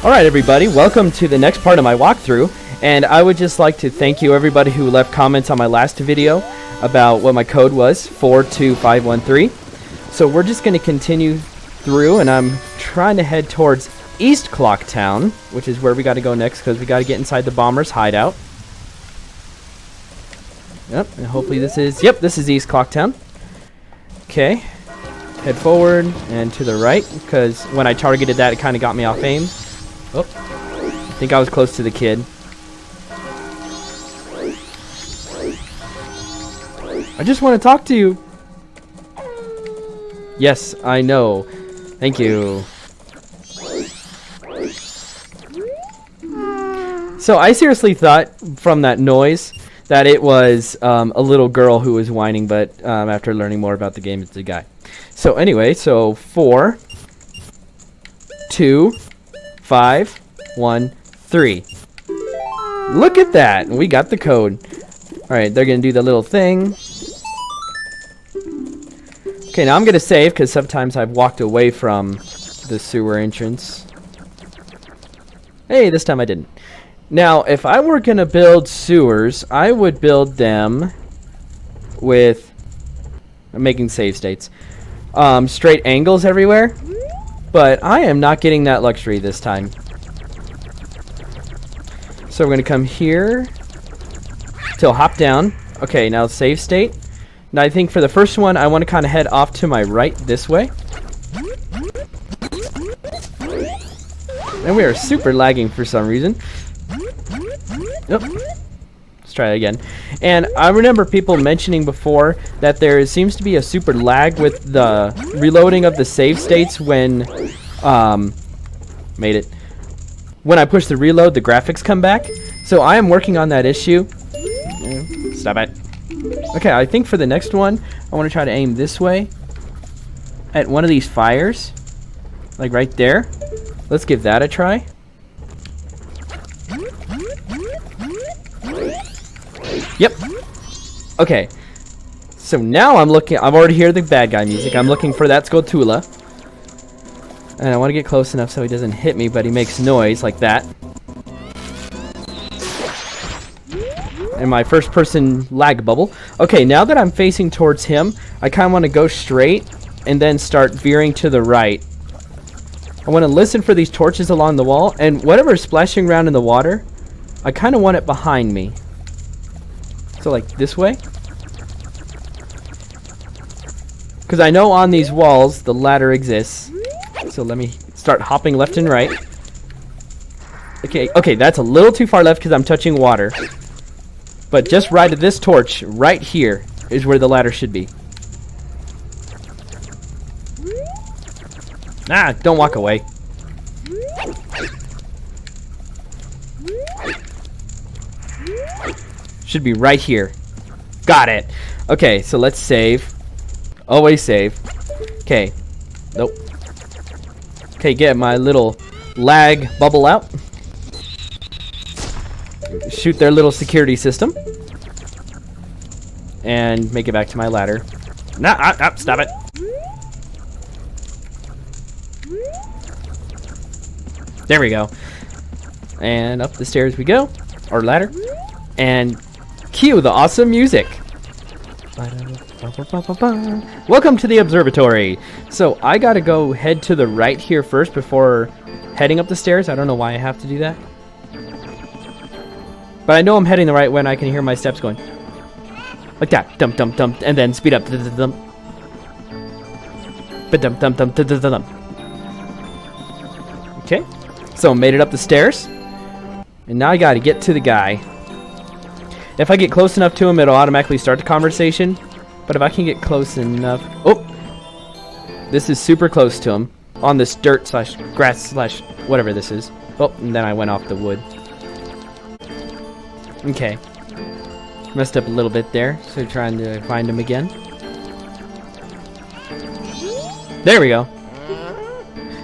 Alright everybody, welcome to the next part of my walkthrough, and I would just like to thank you everybody who left comments on my last video about what my code was, 42513. So we're just going to continue through, and I'm trying to head towards East Clock Town, which is where we got to go next because we got to get inside the bomber's hideout. Yep, and hopefully this is East Clock Town. Okay, head forward and to the right, because when I targeted that it kind of got me off aim. Oh, I think I was close to the kid. I just want to talk to you. Yes, I know. Thank you. So I seriously thought from that noise that it was a little girl who was whining, but after learning more about the game, it's a guy. So anyway, so 4, 2, 5, 1, 3. Look at that! We got the code. Alright, they're gonna do the little thing. Okay, now I'm gonna save because sometimes I've walked away from the sewer entrance. Hey, this time I didn't. Now, if I were gonna build sewers, I would build them with... I'm making save states. Straight angles everywhere. But I am not getting that luxury this time. So we're going to come here. Till hop down. Okay, now save state. Now I think for the first one, I want to kind of head off to my right this way. And we are super lagging for some reason. Nope. Let's try it again. And I remember people mentioning before that there seems to be a super lag with the reloading of the save states when when I push the reload, the graphics come back. So I am working on that issue. Stop it. Okay, I think for the next one, I want to try to aim this way at one of these fires, like right there. Let's give that a try. Yep. Okay. So now I'm looking. I've already heard the bad guy music. I'm looking for that Skulltula. And I want to get close enough so he doesn't hit me, but he makes noise like that. And my first person lag bubble. Okay, now that I'm facing towards him, I kind of want to go straight and then start veering to the right. I want to listen for these torches along the wall, and whatever is splashing around in the water, I kind of want it behind me. So like this way. Because I know on these walls the ladder exists. So let me start hopping left and right. Okay, that's a little too far left because I'm touching water. But just right at this torch, right here, is where the ladder should be. Ah, don't walk away. Should be right here. Got it. Okay, so let's save. Always save. Okay. Nope. Okay, get my little lag bubble out. Shoot their little security system. And make it back to my ladder. Nah, stop it. There we go. And up the stairs we go. Or ladder. And cue the awesome music. Welcome to the observatory. So I gotta go head to the right here first before heading up the stairs. I don't know why I have to do that. But I know I'm heading the right way and I can hear my steps going. Like that. Dump, dump, dump. And then speed up. Dump. Dump, dump, dump, dump, dump. Okay. So made it up the stairs. And now I gotta get to the guy. If I get close enough to him, it'll automatically start the conversation. But if I can get close enough... Oh! This is super close to him. On this dirt slash grass slash whatever this is. Oh, and then I went off the wood. Okay. Messed up a little bit there. So trying to find him again. There we go.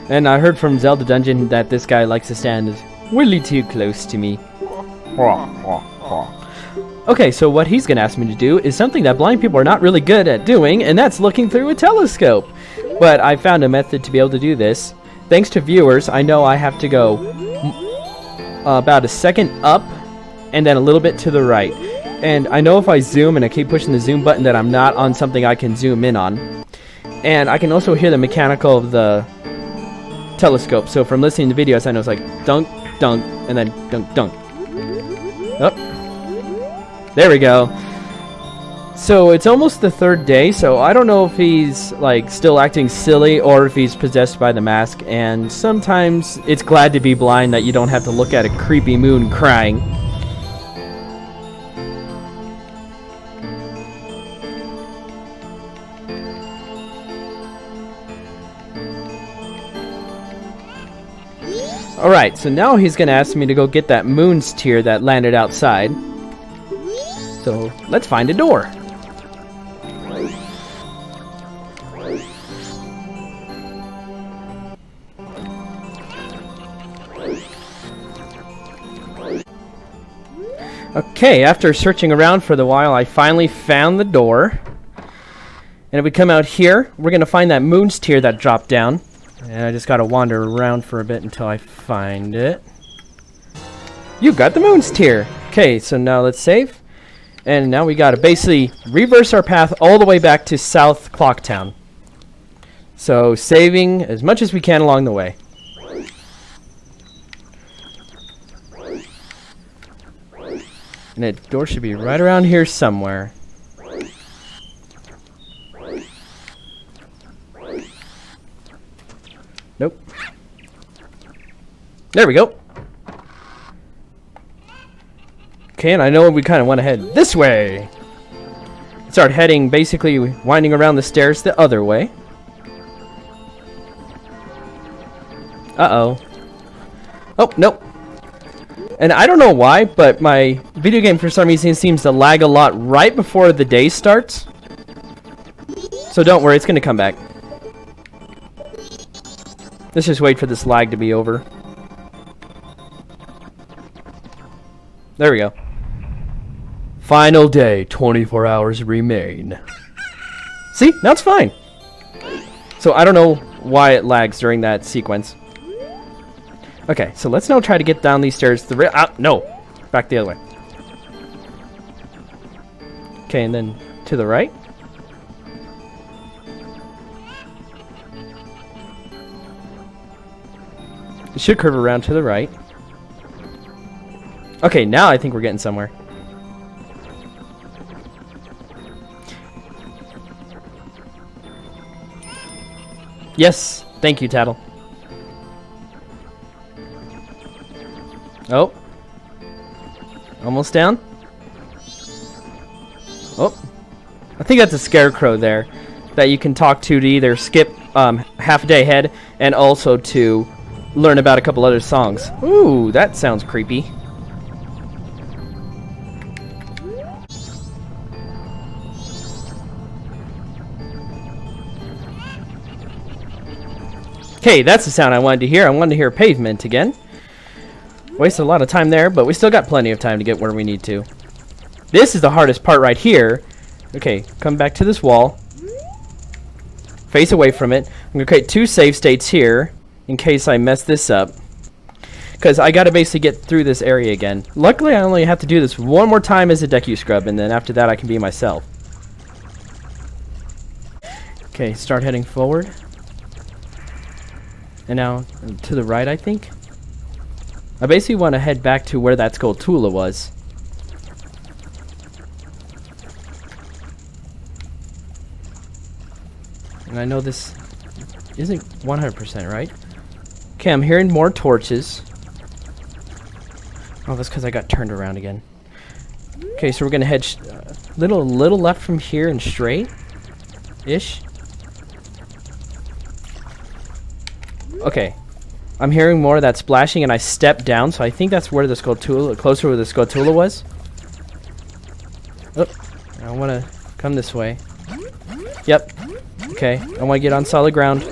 And I heard from Zelda Dungeon that this guy likes to stand really too close to me. Okay, so what he's going to ask me to do is something that blind people are not really good at doing, and that's looking through a telescope. But I found a method to be able to do this. Thanks to viewers, I know I have to go about a second up and then a little bit to the right. And I know if I zoom and I keep pushing the zoom button that I'm not on something I can zoom in on. And I can also hear the mechanical of the telescope. So from listening to videos, I know it's like dunk, dunk, and then dunk, dunk. Oh, there we go. So it's almost the third day, so I don't know if he's like still acting silly or if he's possessed by the mask. And sometimes it's glad to be blind that you don't have to look at a creepy moon crying. Alright, so now he's gonna ask me to go get that moon's tear that landed outside. So let's find a door. Okay, after searching around for a while, I finally found the door. And if we come out here, we're going to find that moon's tear that dropped down. And I just got to wander around for a bit until I find it. You got the moon's tear! Okay, so now let's save. And now we got to basically reverse our path all the way back to South Clocktown. So saving as much as we can along the way. And that door should be right around here somewhere. Nope. There we go. Okay, and I know we kind of want to head this way. Start heading, basically winding around the stairs the other way. Uh-oh. Oh, nope. And I don't know why, but my video game for some reason seems to lag a lot right before the day starts. So don't worry, it's going to come back. Let's just wait for this lag to be over. There we go. Final day, 24 hours remain. See? Now it's fine. So I don't know why it lags during that sequence. Okay, so let's now try to get down these stairs. No! Back the other way. Okay, and then to the right. It should curve around to the right. Okay, now I think we're getting somewhere. Yes! Thank you, Tattle. Oh. Almost down. Oh. I think that's a scarecrow there that you can talk to either skip half a day ahead and also to learn about a couple other songs. Ooh, that sounds creepy. Okay, that's the sound I wanted to hear. I wanted to hear pavement again. Wasted a lot of time there, but we still got plenty of time to get where we need to. This is the hardest part right here. Okay, come back to this wall. Face away from it. I'm going to create 2 save states here in case I mess this up. Because I got to basically get through this area again. Luckily, I only have to do this one more time as a Deku Scrub, and then after that I can be myself. Okay, start heading forward. And now to the right, I think. I basically want to head back to where that Skulltula was. And I know this isn't 100% right. Okay, I'm hearing more torches. Oh, that's because I got turned around again. Okay, so we're going to head little left from here and straight-ish. Okay. I'm hearing more of that splashing, and I stepped down, so I think that's where the Skulltula, closer where the Skulltula was. Oh, I want to come this way. Yep. Okay, I want to get on solid ground.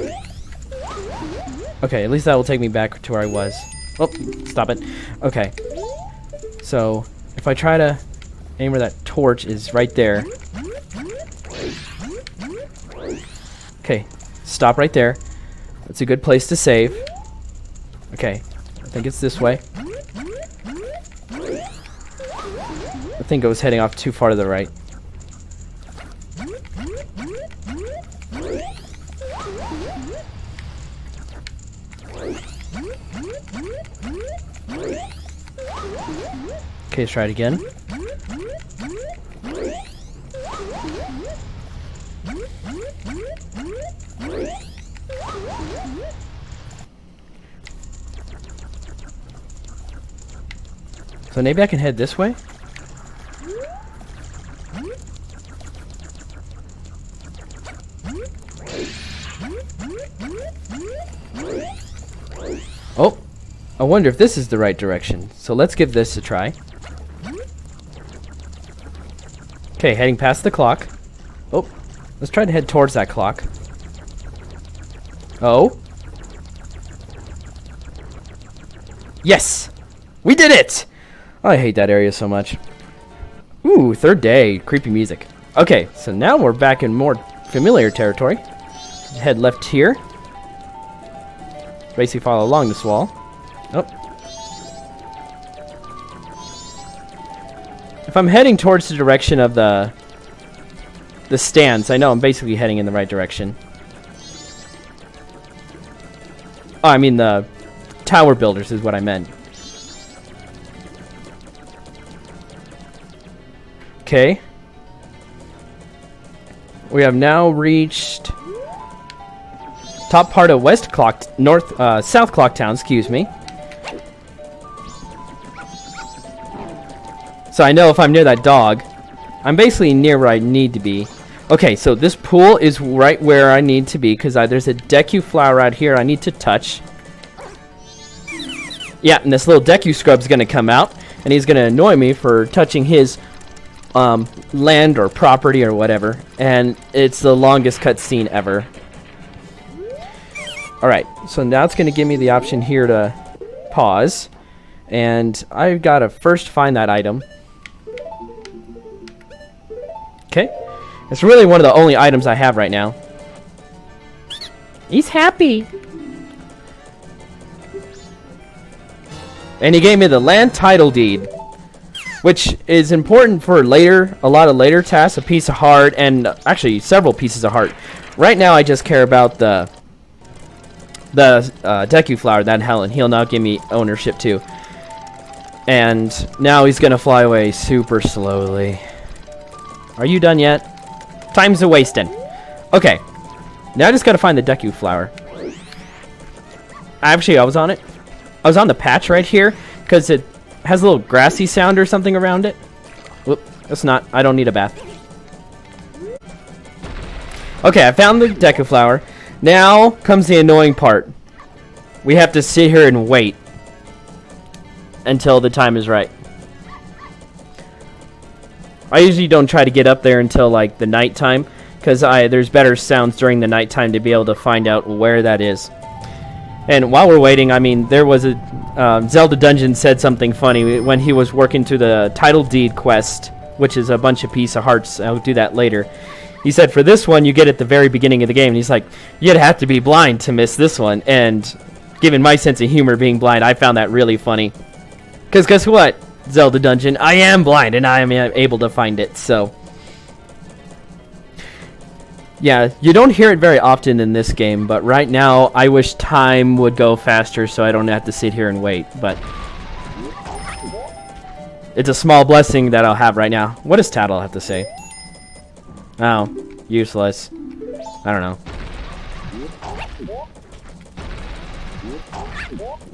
Okay, at least that will take me back to where I was. Oh, stop it. Okay. So, if I try to aim where that torch is right there. Okay, stop right there. That's a good place to save. Okay, I think it's this way. I think I was heading off too far to the right. Okay, let's try it again. So maybe I can head this way? Oh! I wonder if this is the right direction. So let's give this a try. Okay, heading past the clock. Oh, let's try to head towards that clock. Oh. Yes! We did it! I hate that area so much. Ooh, third day. Creepy music. Okay, so now we're back in more familiar territory. Head left here. Basically follow along this wall. Oh. If I'm heading towards the direction of the stands, I know I'm basically heading in the right direction. Oh, I mean the tower builders is what I meant. Okay. We have now reached top part of South Clock Town, excuse me. So I know if I'm near that dog, I'm basically near where I need to be. Okay, so this pool is right where I need to be because there's a Deku Flower out here I need to touch. Yeah, and this little Deku Scrub's gonna come out, and he's gonna annoy me for touching his land or property or whatever, and it's the longest cutscene ever. Alright, so now it's gonna give me the option here to pause, and I've gotta first find that item. Okay, it's really one of the only items I have right now. He's happy. And he gave me the land title deed, which is important for later, a lot of later tasks, a piece of heart, and actually several pieces of heart. Right now I just care about the Deku Flower, that Helen. He'll now give me ownership too. And now he's gonna fly away super slowly. Are you done yet? Time's a-wasting. Okay. Now I just gotta find the Deku Flower. Actually, I was on it. I was on the patch right here, because it has a little grassy sound or something around it. Whoop, that's not. I don't need a bath. Okay, I found the Deku Flower. Now comes the annoying part. We have to sit here and wait until the time is right. I usually don't try to get up there until like the nighttime, because there's better sounds during the nighttime to be able to find out where that is. And while we're waiting, I mean, there was a Zelda Dungeon said something funny when he was working through the title deed quest, which is a bunch of piece of hearts. I'll do that later. He said for this one, you get at the very beginning of the game. And he's like, you'd have to be blind to miss this one. And given my sense of humor being blind, I found that really funny. Because guess what, Zelda Dungeon? I am blind, and I am able to find it, so... Yeah, you don't hear it very often in this game, but right now, I wish time would go faster so I don't have to sit here and wait, but... It's a small blessing that I'll have right now. What does Tattle have to say? Oh, useless. I don't know.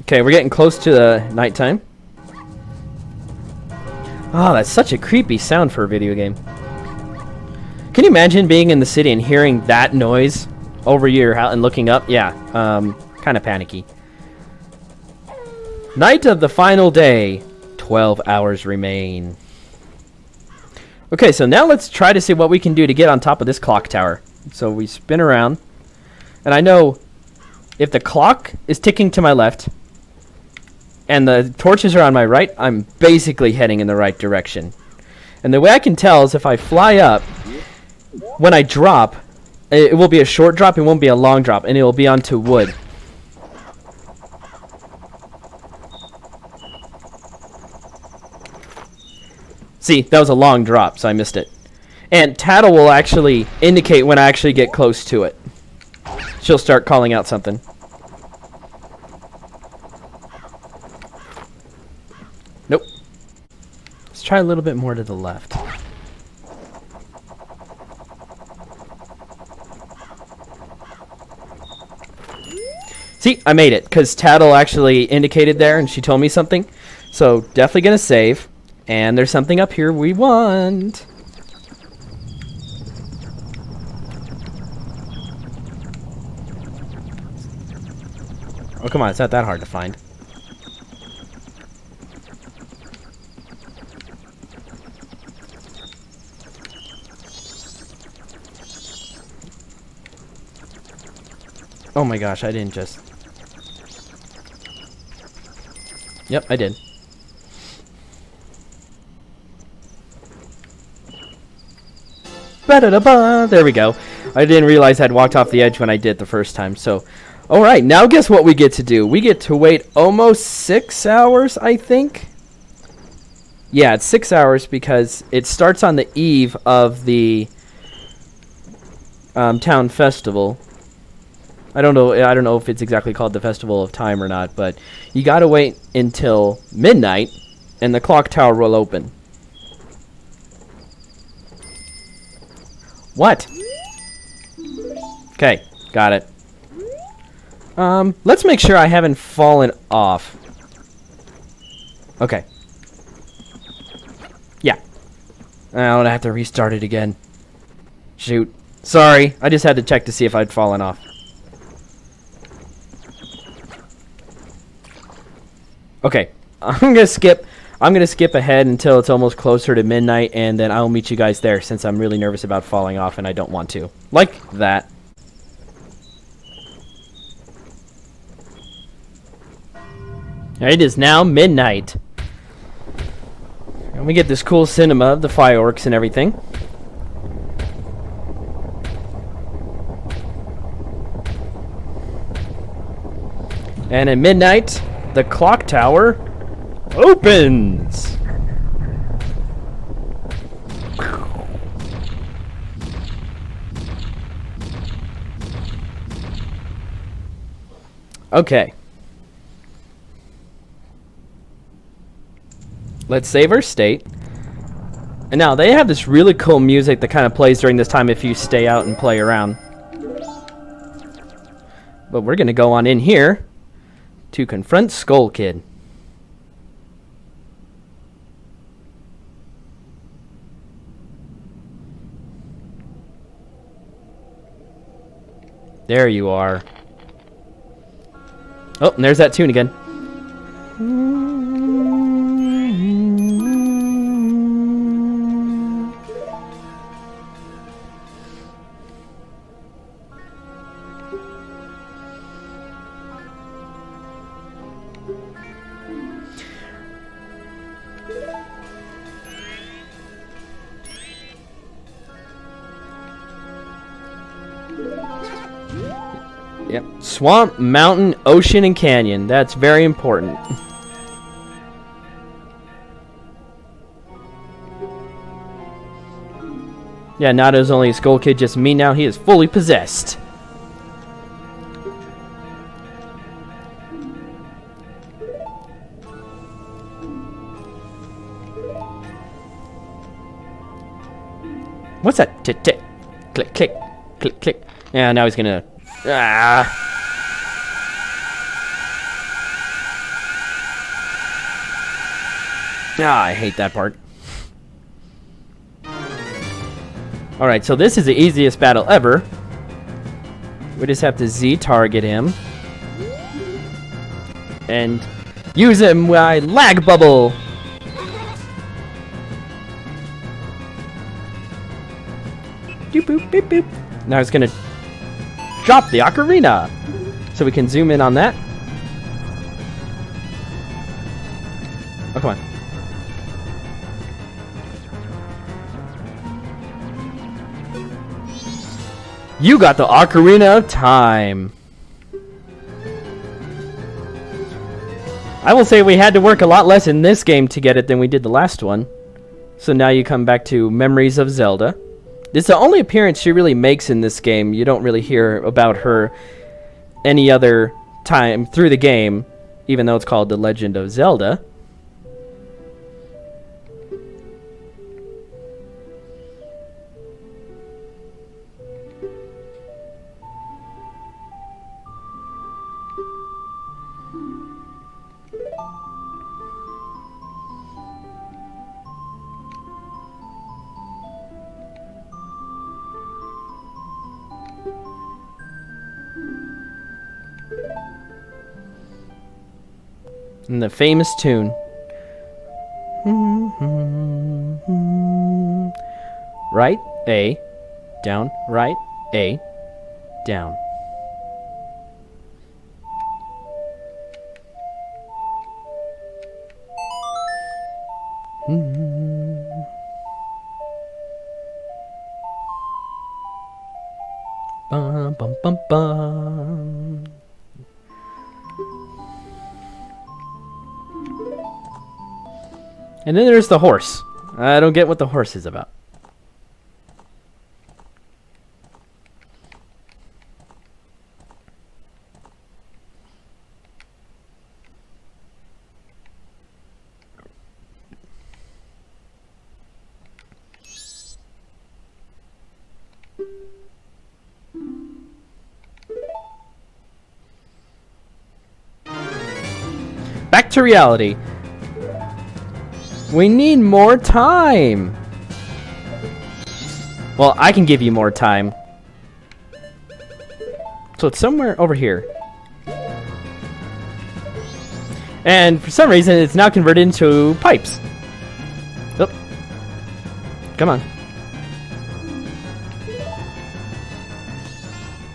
Okay, we're getting close to the nighttime. Oh, that's such a creepy sound for a video game. Can you imagine being in the city and hearing that noise over your house and looking up? Yeah, kind of panicky. Night of the final day. 12 hours remain. Okay, so now let's try to see what we can do to get on top of this clock tower. So we spin around. And I know if the clock is ticking to my left and the torches are on my right, I'm basically heading in the right direction. And the way I can tell is if I fly up, when I drop, it will be a short drop, it won't be a long drop, and it will be onto wood. See, that was a long drop, so I missed it. And Tattle will actually indicate when I actually get close to it. She'll start calling out something. Nope. Let's try a little bit more to the left. See, I made it, because Tattle actually indicated there, and she told me something. So, definitely going to save. And there's something up here we want. Oh, come on, it's not that hard to find. Oh my gosh, I didn't just... Yep, I did. Ba-da-da-ba! There we go. I didn't realize I'd walked off the edge when I did the first time, so... Alright, now guess what we get to do? We get to wait almost 6 hours, I think? Yeah, it's 6 hours because it starts on the eve of the town festival. I don't know if it's exactly called the Festival of Time or not, but you gotta wait until midnight and the clock tower will open. What? Okay, got it. Let's make sure I haven't fallen off. Okay. Yeah. I'm gonna have to restart it again. Shoot. Sorry, I just had to check to see if I'd fallen off. Okay, I'm gonna skip ahead until it's almost closer to midnight, and then I'll meet you guys there since I'm really nervous about falling off and I don't want to. Like that. It is now midnight. And we get this cool cinema of the fireworks and everything. And at midnight, the clock tower opens. Okay. Let's save our state. And now they have this really cool music that kind of plays during this time if you stay out and play around. But we're going to go on in here to confront Skull Kid. There you are. Oh, and there's that tune again. Yep. Swamp, mountain, ocean, and canyon. That's very important. Yeah, not as only a Skull Kid, just me now. He is fully possessed. What's that? Tick, tick. Click, click. Click, click. Yeah, now he's gonna... Ah. I hate that part. Alright, so this is the easiest battle ever. We just have to Z target him. And use him by lag bubble. Doop, boop, boop, boop. Now it's gonna drop the ocarina, so we can zoom in on that. Oh, come on. You got the Ocarina of Time. I will say we had to work a lot less in this game to get it than we did the last one. So now you come back to Memories of Zelda. This is the only appearance she really makes in this game. You don't really hear about her any other time through the game, even though it's called The Legend of Zelda. And the famous tune. Right, A, down, right, A, down. Bum, bum, bum, bum. And then there's the horse. I don't get what the horse is about. Back to reality. We need more time. Well, I can give you more time. So it's somewhere over here. And for some reason, it's now converted into pipes. Oh. Come on.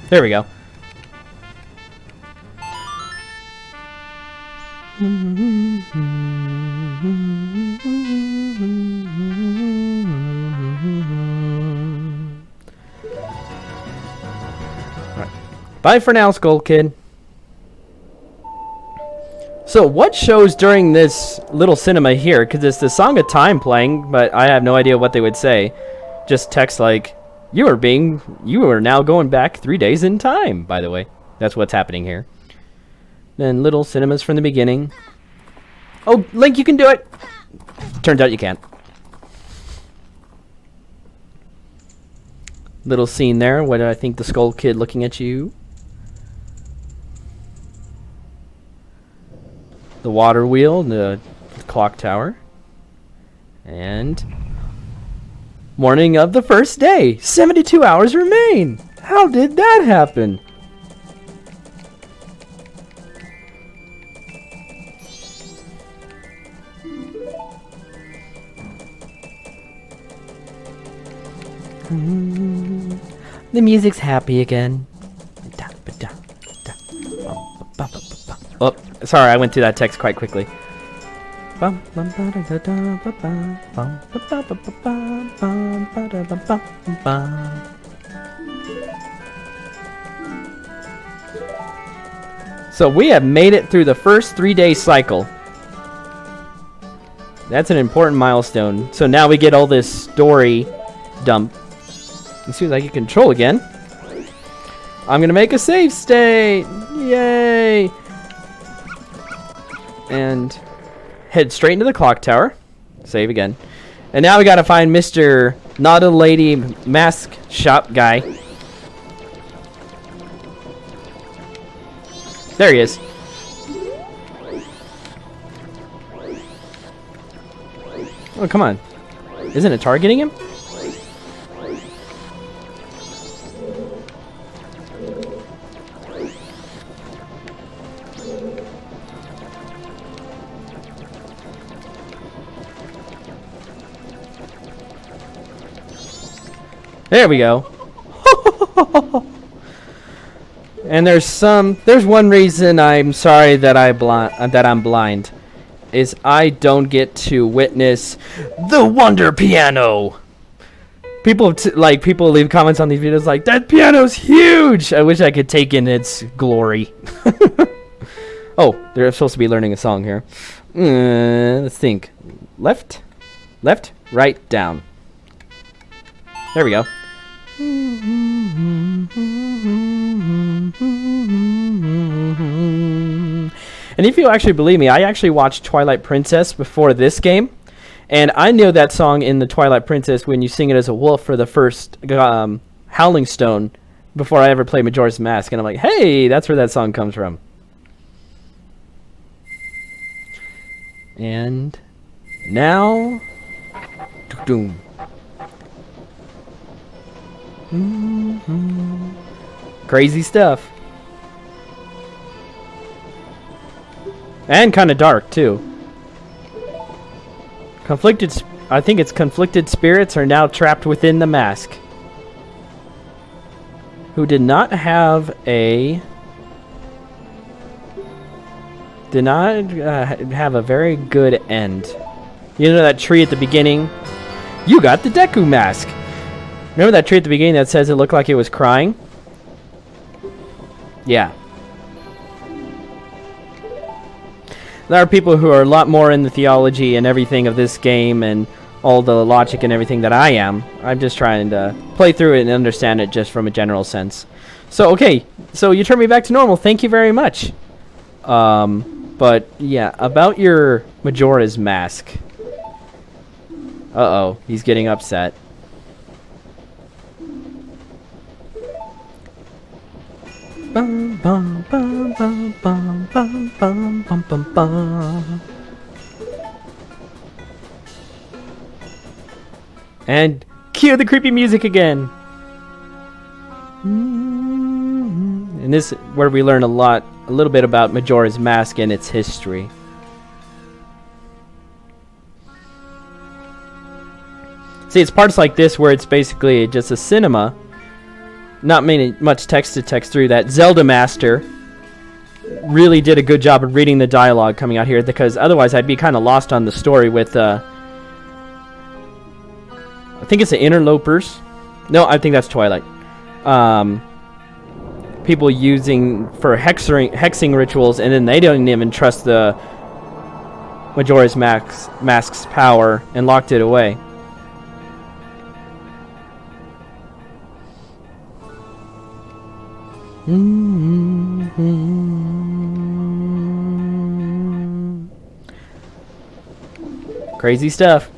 There we go. Right. Bye for now, Skull Kid. So what shows during this little cinema here? Because it's the Song of Time playing, but I have no idea what they would say. Just text like, you are now going back 3 days in time, by the way. That's what's happening here. Then little cinemas from the beginning. Oh, Link, you can do it! Turns out you can't. Little scene there. What do I think? The Skull Kid looking at you. The water wheel, the clock tower. And morning of the first day. 72 hours remain. How did that happen? The music's happy again. Oh, sorry, I went through that text quite quickly. So we have made it through the first 3-day cycle. That's an important milestone. So now we get all this story dump. As soon as I get control again, I'm gonna make a save state. Yay! And head straight into the clock tower. Save again. And now we gotta find Mr. Not a Lady Mask Shop guy. There he is. Oh, come on. Isn't it targeting him? There we go. And there's one reason I'm sorry that I'm blind, is I don't get to witness the Wonder Piano. People leave comments on these videos like, that piano's huge. I wish I could take in its glory. Oh, they're supposed to be learning a song here. Let's think. Left, left, right down. There we go. And if you actually believe me, I actually watched Twilight Princess before this game. And I knew that song in the Twilight Princess when you sing it as a wolf for the first Howling Stone before I ever played Majora's Mask. And I'm like, hey, that's where that song comes from. And now... Doom. Crazy stuff. And kind of dark, too. I think it's conflicted spirits are now trapped within the mask. Who did not have a... Did not have a very good end. You know that tree at the beginning? You got the Deku mask! Remember that tree at the beginning that says it looked like it was crying? Yeah. There are people who are a lot more in the theology and everything of this game and all the logic and everything that I am. I'm just trying to play through it and understand it just from a general sense. So, okay. So, you turned me back to normal. Thank you very much. But, yeah. About your Majora's Mask. Uh-oh. He's getting upset. Bum, bum, bum, bum, bum, bum, bum, bum, bum, bum. And cue the creepy music again. And this is where we learn a little bit about Majora's Mask and its history. See, it's parts like this where it's basically just a cinema. Not much text to text through that. Zelda Master really did a good job of reading the dialogue coming out here, because otherwise I'd be kind of lost on the story with I think it's the Interlopers. No, I think that's Twilight. People using for hexing rituals, and then they don't even trust the Majora's Mask's power and locked it away. Crazy stuff.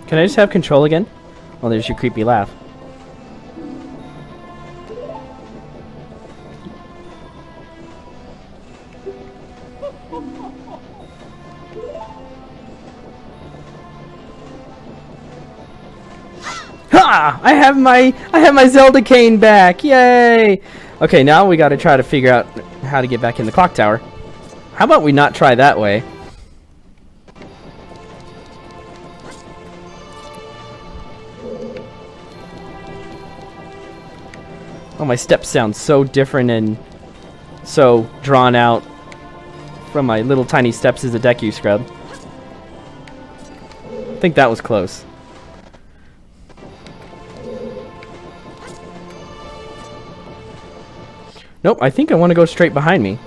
Can I just have control again? Oh, there's your creepy laugh. Ha! I have my Zelda cane back. Yay! Okay, now we got to try to figure out how to get back in the clock tower. How about we not try that way? Oh, my steps sound so different and so drawn out from my little tiny steps as a Deku scrub. I think that was close. Nope, I think I want to go straight behind me.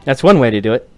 That's one way to do it.